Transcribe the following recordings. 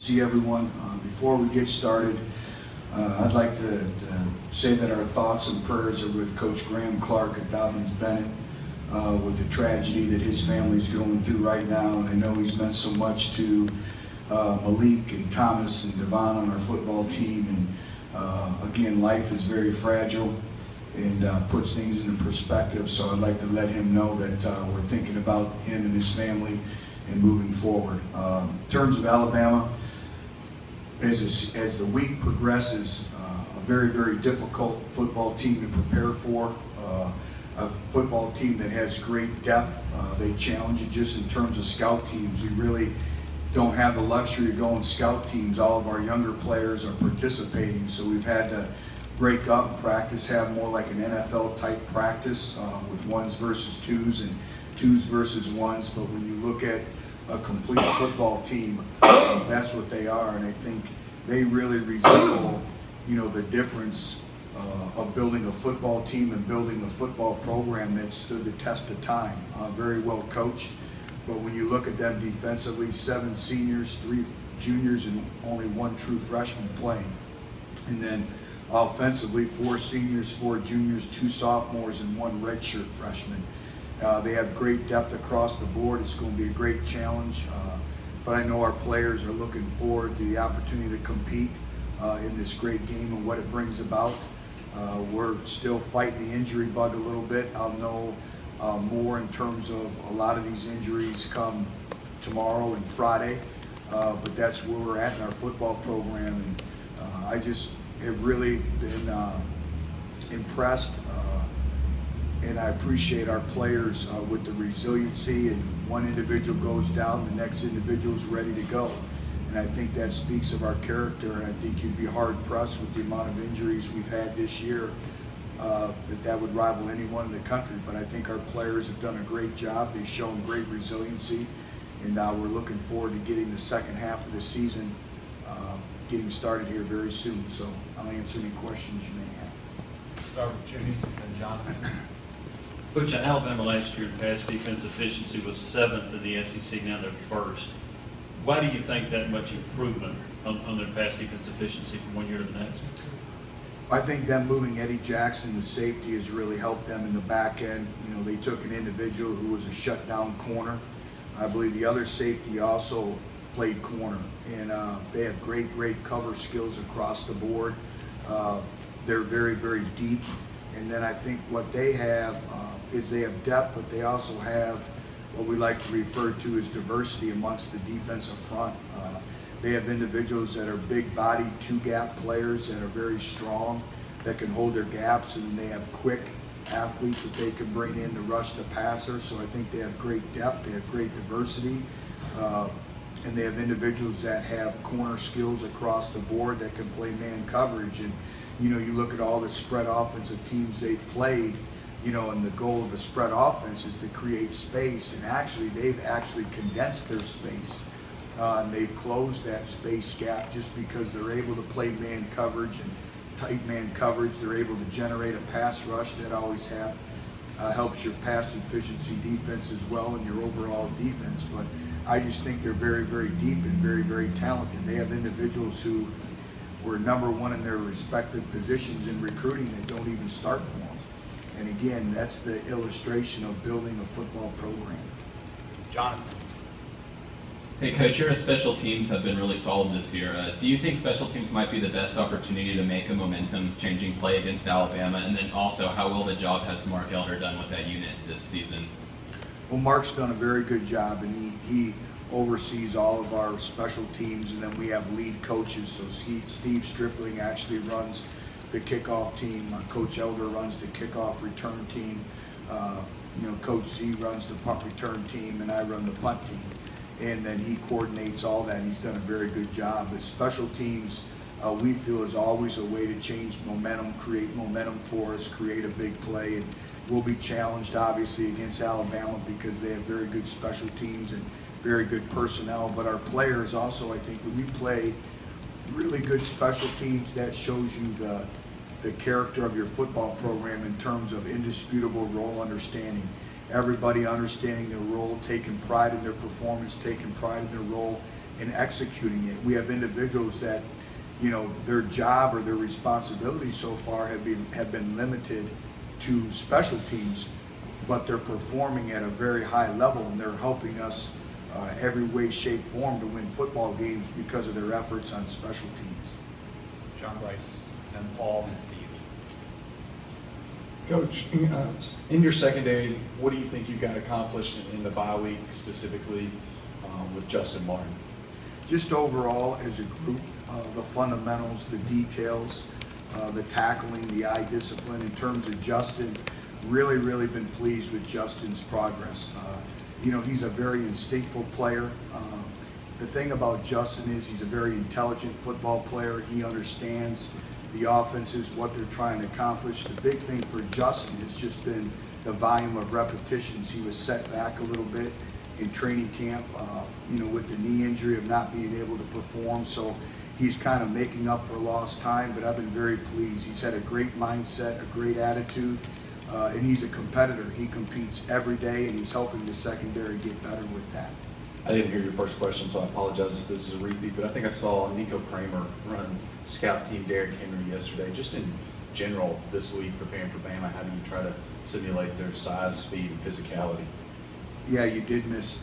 See everyone. Before we get started, I'd like to say that our thoughts and prayers are with Coach Graham Clark at Dobbins Bennett with the tragedy that his family's going through right now. And I know he's meant so much to Malik and Thomas and Devon on our football team. And again, life is very fragile and puts things into perspective. So I'd like to let him know that we're thinking about him and his family and moving forward. In terms of Alabama, as the week progresses, a very, very difficult football team to prepare for, a football team that has great depth. They challenge it just in terms of scout teams. We really don't have the luxury of going scout teams. All of our younger players are participating, so we've had to break up and practice, have more like an NFL type practice with ones versus twos and twos versus ones. But when you look at a complete football team, that's what they are, and I think they really resemble, the difference of building a football team and building a football program that stood the test of time. Very well coached, but when you look at them defensively, 7 seniors, 3 juniors, and only 1 true freshman playing, and then offensively, 4 seniors, 4 juniors, 2 sophomores, and 1 redshirt freshman. They have great depth across the board. It's going to be a great challenge, but I know our players are looking forward to the opportunity to compete in this great game and what it brings about. We're still fighting the injury bug a little bit. I'll know more in terms of a lot of these injuries come tomorrow and Friday, but that's where we're at in our football program, and I just have really been impressed. And I appreciate our players with the resiliency, and one individual goes down, the next individual is ready to go. And I think that speaks of our character, and I think you'd be hard pressed with the amount of injuries we've had this year that would rival anyone in the country. But I think our players have done a great job. They've shown great resiliency, and we're looking forward to getting the second half of the season getting started here very soon. So I'll answer any questions you may have. Start with Jimmy and Jonathan. Butch, Alabama last year, pass defense efficiency was 7th in the SEC, now they're 1st. Why do you think that much improvement on their pass defense efficiency from one year to the next? I think them moving Eddie Jackson to safety has really helped them in the back end. They took an individual who was a shutdown corner. I believe the other safety also played corner, and they have great cover skills across the board. They're very, very deep. And then I think what they have is they have depth, but they also have what we like to refer to as diversity amongst the defensive front. They have individuals that are big-bodied, 2-gap players that are very strong, that can hold their gaps, and they have quick athletes that they can bring in to rush the passer. So I think they have great depth, they have great diversity, and they have individuals that have corner skills across the board that can play man coverage. And you look at all the spread offensive teams they've played, and the goal of a spread offense is to create space, and they've condensed their space. And they've closed that space gap just because they're able to play man coverage and tight man coverage. They're able to generate a pass rush that always helps your pass efficiency defense as well and your overall defense. But I just think they're very, very deep and very, very talented. They have individuals who were #1 in their respective positions in recruiting that don't even start for them. And again, that's the illustration of building a football program. Jonathan. Hey Coach, your special teams have been really solid this year. Do you think special teams might be the best opportunity to make a momentum-changing play against Alabama? And then also, how well the job has Mark Elder done with that unit this season? Well, Mark's done a very good job, and he oversees all of our special teams, and then we have lead coaches. So Steve Stripling actually runs the kickoff team. Coach Elder runs the kickoff return team. Coach Z runs the punt return team, and I run the punt team. And then he coordinates all that, and he's done a very good job. But special teams, we feel, is always a way to change momentum, create momentum for us, create a big play. And we'll be challenged, obviously, against Alabama because they have very good special teams and very good personnel. But our players also, I think, when we play really good special teams, that shows you the character of your football program in terms of indisputable role understanding. everybody understanding their role, taking pride in their performance, taking pride in their role, and executing it. We have individuals that, you know, their job or their responsibilities so far have been limited to special teams, but they're performing at a very high level, and they're helping us every way, shape, form to win football games because of their efforts on special teams. John Bryce, then Paul, and Steve. Coach, in your secondary, what do you think you got accomplished in the bye week, specifically with Justin Martin? Just overall as a group, the fundamentals, the details, the tackling, the eye discipline. In terms of Justin, really been pleased with Justin's progress. You know, he's a very instinctful player. The thing about Justin is he's a very intelligent football player. He understands the offenses, what they're trying to accomplish. The big thing for Justin has just been the volume of repetitions. He was set back a little bit in training camp, you know, with the knee injury of not being able to perform. So he's kind of making up for lost time, but I've been very pleased. He's had a great mindset, a great attitude, and he's a competitor. He competes every day, and he's helping the secondary get better with that. I didn't hear your first question, so I apologize if this is a repeat, but I think I saw Nico Kramer run scout team Derrick Henry yesterday. Just in general this week, preparing for Bama, how do you try to simulate their size, speed, and physicality? Yeah, you did miss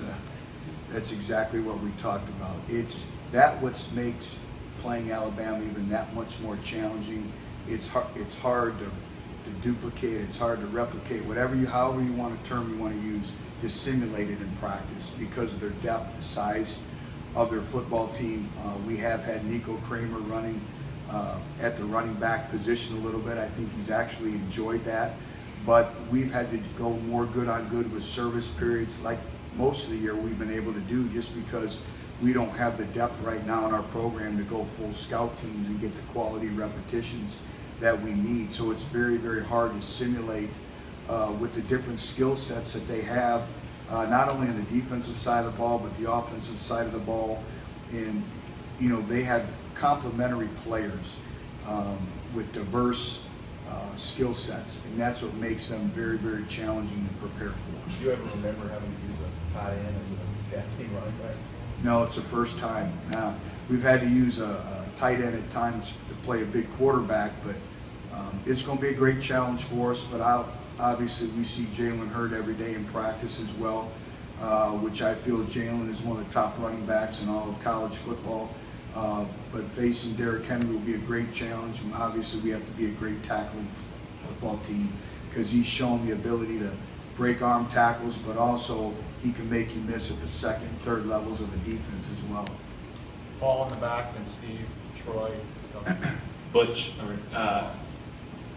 that's exactly what we talked about. It's that what makes playing Alabama even that much more challenging. It's hard to duplicate, it's hard to replicate, however you want to use, to simulate it in practice because of their depth, the size of their football team. We have had Nico Kramer running at the running back position a little bit. I think he's actually enjoyed that, but we've had to go more good on good with service periods like most of the year we've been able to do, just because we don't have the depth right now in our program to go full scout teams and get the quality repetitions that we need. So it's very hard to simulate with the different skill sets that they have, not only on the defensive side of the ball, but the offensive side of the ball. And, you know, they have complementary players with diverse skill sets, and that's what makes them very challenging to prepare for. Do you ever remember having to use a tight end as a scout team running back? No, it's the first time. Now, we've had to use a tight end at times to play a big quarterback, but it's going to be a great challenge for us. But obviously we see Jalen Hurd every day in practice as well, which I feel Jalen is one of the top running backs in all of college football. But facing Derrick Henry will be a great challenge, and obviously we have to be a great tackling football team because he's shown the ability to break arm tackles, but also he can make you miss at the second and third levels of the defense as well. Paul in the back, then Steve, Troy, Dustin. Butch,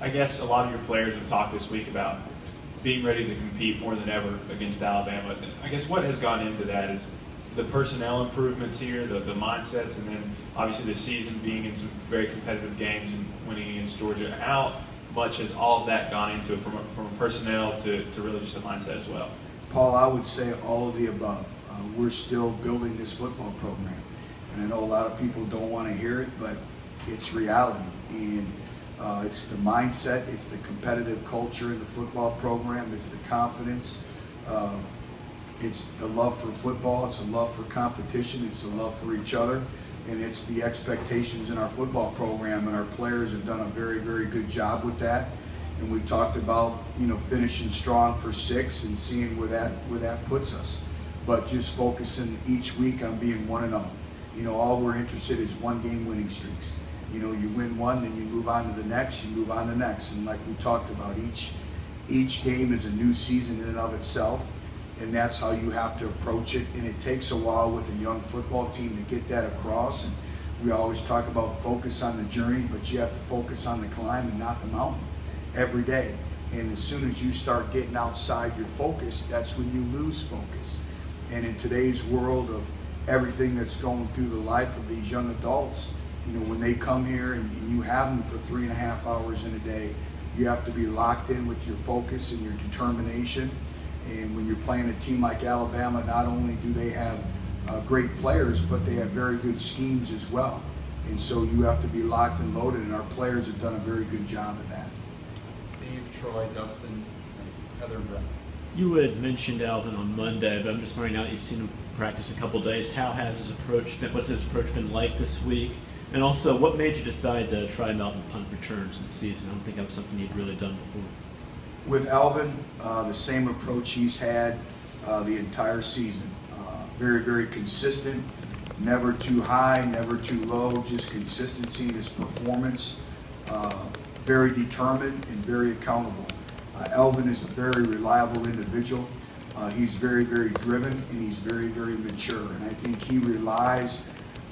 I guess a lot of your players have talked this week about being ready to compete more than ever against Alabama. I guess what has gone into that is the personnel improvements here, the mindsets, and then obviously the season being in some very competitive games and winning against Georgia. How much has all of that gone into it from a personnel to really just a mindset as well? Paul, I would say all of the above. We're still building this football program, and I know a lot of people don't want to hear it, but it's reality. And it's the mindset, it's the competitive culture in the football program, it's the confidence, it's the love for football, it's the love for competition, it's the love for each other, and it's the expectations in our football program, and our players have done a very good job with that. And we talked about, you know, finishing strong for 6 and seeing where that puts us, but just focusing each week on being 1-0. You know, all we're interested is 1-game winning streaks. You know, you win one, then you move on to the next, you move on to the next. And like we talked about, each game is a new season in and of itself, and that's how you have to approach it. And it takes a while with a young football team to get that across. And we always talk about focus on the journey, but you have to focus on the climb and not the mountain every day. And as soon as you start getting outside your focus, that's when you lose focus. And in today's world of everything that's going through the life of these young adults, you know, when they come here and you have them for 3.5 hours in a day, you have to be locked in with your focus and your determination. And when you're playing a team like Alabama, not only do they have great players, but they have very good schemes as well. And so you have to be locked and loaded, and our players have done a very good job of that. Steve, Troy, Dustin, and Heather and Brett. You had mentioned Alvin on Monday, but I'm just wondering now that you've seen him practice a couple days. How has his approach been? What's his approach been like this week? And also, what made you decide to try him out in punt returns this season? I don't think that was something he'd really done before. With Alvin, the same approach he's had the entire season. Very, very consistent, never too high, never too low, just consistency in his performance. Very determined and very accountable. Alvin is a very reliable individual. He's very, very driven, and he's very, very mature. And I think he relies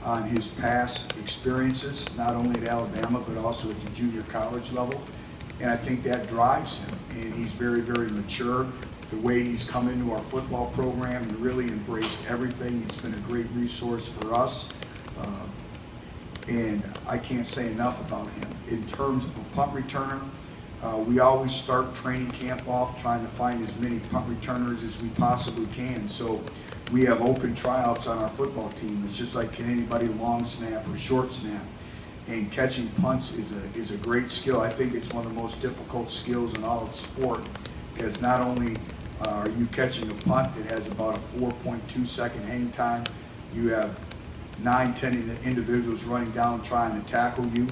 on his past experiences, not only at Alabama, but also at the junior college level. And I think that drives him. And he's very, very mature. The way he's come into our football program and really embraced everything. He's been a great resource for us. And I can't say enough about him. In terms of a punt returner, we always start training camp off trying to find as many punt returners as we possibly can. So we have open tryouts on our football team. It's just like can anybody long snap or short snap. And catching punts is a great skill. I think it's one of the most difficult skills in all of sport, because not only are you catching a punt that has about a 4.2 second hang time, you have 9-10 individuals running down trying to tackle you,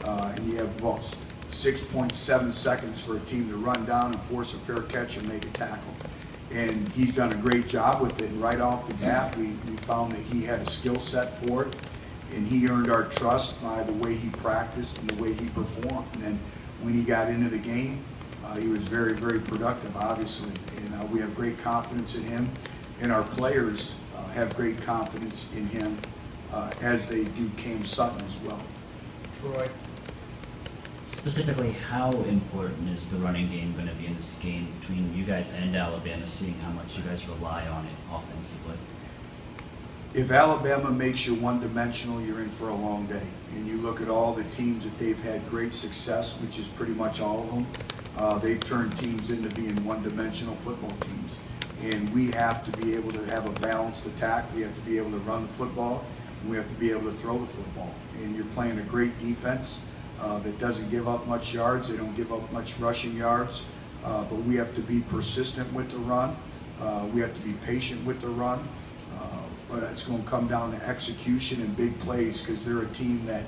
and you have about 6.7 seconds for a team to run down and force a fair catch and make a tackle. And he's done a great job with it. And right off the bat, we found that he had a skill set for it, and he earned our trust by the way he practiced and the way he performed. And then when he got into the game, he was very, very productive, obviously. And we have great confidence in him, and our players have great confidence in him, as they do Cam Sutton as well. Troy? Specifically, how important is the running game going to be in this game between you guys and Alabama, seeing how much you guys rely on it offensively? If Alabama makes you one-dimensional, you're in for a long day. And you look at all the teams that they've had great success, which is pretty much all of them, they've turned teams into being one-dimensional football teams. And we have to be able to have a balanced attack. We have to be able to run the football, and we have to be able to throw the football. And you're playing a great defense that doesn't give up much yards. They don't give up much rushing yards. But we have to be persistent with the run. We have to be patient with the run. But it's going to come down to execution and big plays, because they're a team that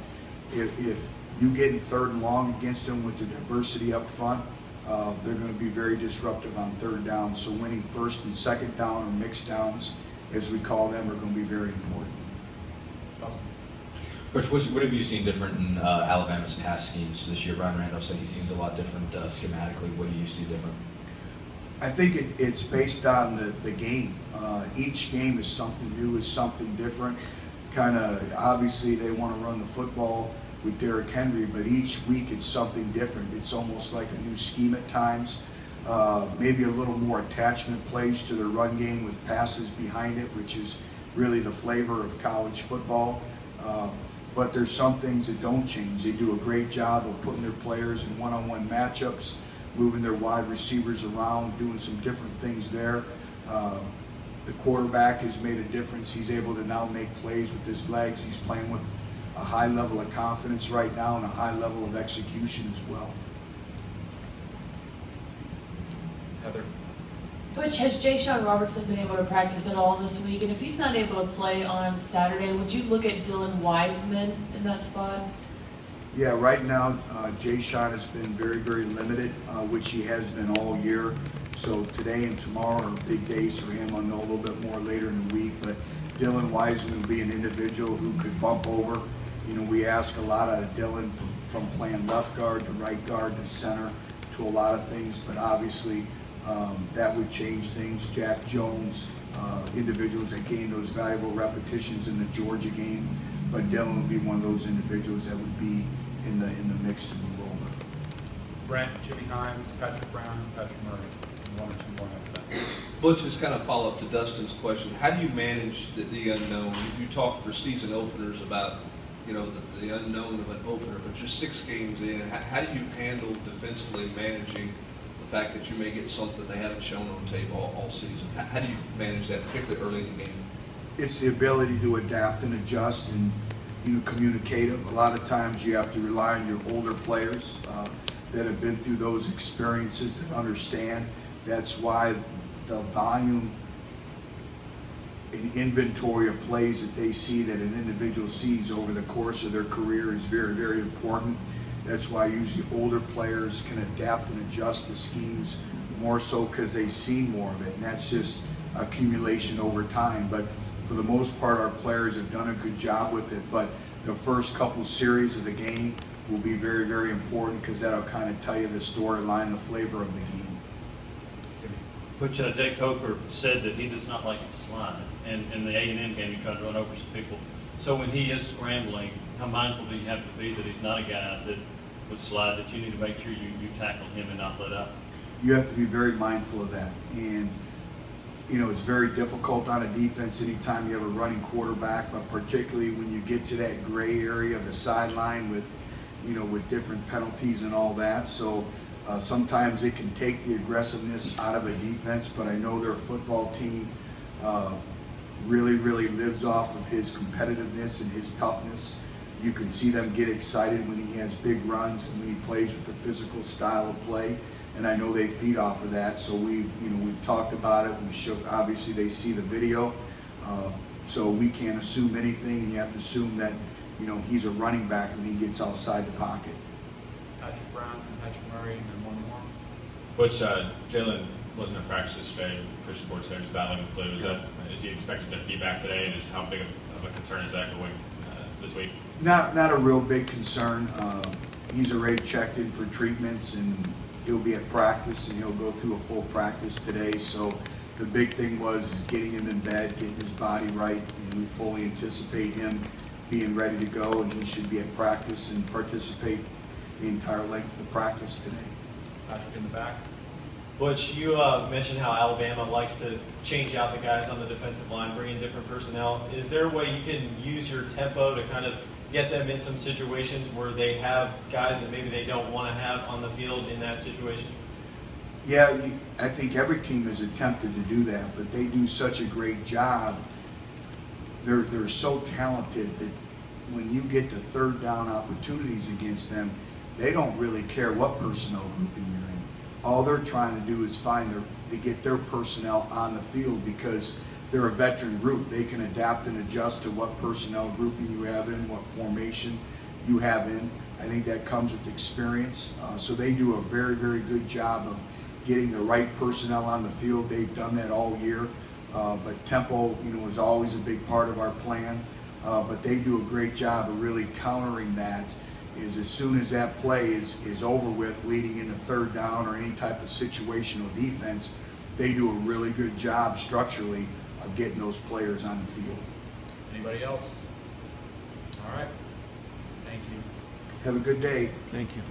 if you get in 3rd and long against them with the diversity up front, they're going to be very disruptive on 3rd down. So winning 1st and 2nd down, or mixed downs, as we call them, are going to be very important. Justin? Coach, what have you seen different in Alabama's pass schemes this year? Brian Randolph said he seems a lot different schematically. What do you see different? I think it's based on the game. Each game is something new, is something different. Kind of, obviously they want to run the football with Derrick Henry, but each week it's something different. It's almost like a new scheme at times. Maybe a little more attachment plays to their run game with passes behind it, which is really the flavor of college football. But there's some things that don't change. They do a great job of putting their players in one-on-one matchups, moving their wide receivers around, doing some different things there. The quarterback has made a difference. He's able to now make plays with his legs. He's playing with a high level of confidence right now and a high level of execution as well. Heather? Butch, has Ja'Shawn Robertson been able to practice at all this week? And if he's not able to play on Saturday, would you look at Dylan Wiseman in that spot? Yeah, right now, Ja'Shawn has been very, very limited, which he has been all year. So today and tomorrow are big days for him. I'll know a little bit more later in the week, but Dylan Wiseman will be an individual who could bump over. You know, we ask a lot out of Dylan from playing left guard to right guard to center to a lot of things, but obviously that would change things. Jack Jones, individuals that gained those valuable repetitions in the Georgia game, but Dylan would be one of those individuals that would be in the mix to move over. Brent, Jimmy Himes, Patrick Brown, Patrick Murray. One or two more after that. Butch, just kind of follow up to Dustin's question. How do you manage the unknown? You talk for season openers about, you know, the unknown of an opener, but you're 6 games in. How do you handle defensively managing the fact that you may get something they haven't shown on tape all season? How do you manage that, particularly early in the game? It's the ability to adapt and adjust and, you know, communicative. A lot of times you have to rely on your older players that have been through those experiences, that understand. That's why the volume an inventory of plays that they see, that an individual sees over the course of their career, is very, very important. That's why usually older players can adapt and adjust the schemes more so because they see more of it, and that's just accumulation over time. But for the most part, our players have done a good job with it. But the first couple series of the game will be very, very important because that'll kind of tell you the storyline, the flavor of the game. Which Jay Coker said that he does not like to slide, and in the A&M game he tried to run over some people. So when he is scrambling, how mindful do you have to be that he's not a guy that would slide, that you need to make sure you tackle him and not let up? You have to be very mindful of that. And you know, it's very difficult on a defense anytime you have a running quarterback, but particularly when you get to that gray area of the sideline with, you know, with different penalties and all that. So sometimes it can take the aggressiveness out of a defense, but I know their football team really, really lives off of his competitiveness and his toughness. You can see them get excited when he has big runs and when he plays with the physical style of play. And I know they feed off of that. So we've talked about it. We show, obviously they see the video, so we can't assume anything. And you have to assume that, you know, he's a running back when he gets outside the pocket. Patrick Brown and Patrick Murray, and then one more. Butch, Jalen wasn't in practice yesterday. Coach Sports said he was battling the flu. Is he expected to be back today? And how big of a concern is that going this week? Not a real big concern. He's already checked in for treatments, and he'll be at practice, and he'll go through a full practice today. So the big thing was getting him in bed, getting his body right, and we fully anticipate him being ready to go, and he should be at practice and participate the entire length of the practice today. Patrick in the back. Butch, you mentioned how Alabama likes to change out the guys on the defensive line, bring in different personnel. Is there a way you can use your tempo to kind of get them in some situations where they have guys that maybe they don't want to have on the field in that situation? Yeah, I think every team has attempted to do that, but they do such a great job. They're so talented that when you get to third down opportunities against them, they don't really care what personnel grouping you're in. All they're trying to do is to get their personnel on the field because they're a veteran group. They can adapt and adjust to what personnel grouping you have in, what formation you have in. I think that comes with experience. So they do a very, very good job of getting the right personnel on the field. They've done that all year. But tempo, you know, is always a big part of our plan. But they do a great job of really countering that. Is as soon as that play is over with, leading into third down or any type of situational defense, they do a really good job structurally of getting those players on the field. Anybody else? All right. Thank you. Have a good day. Thank you.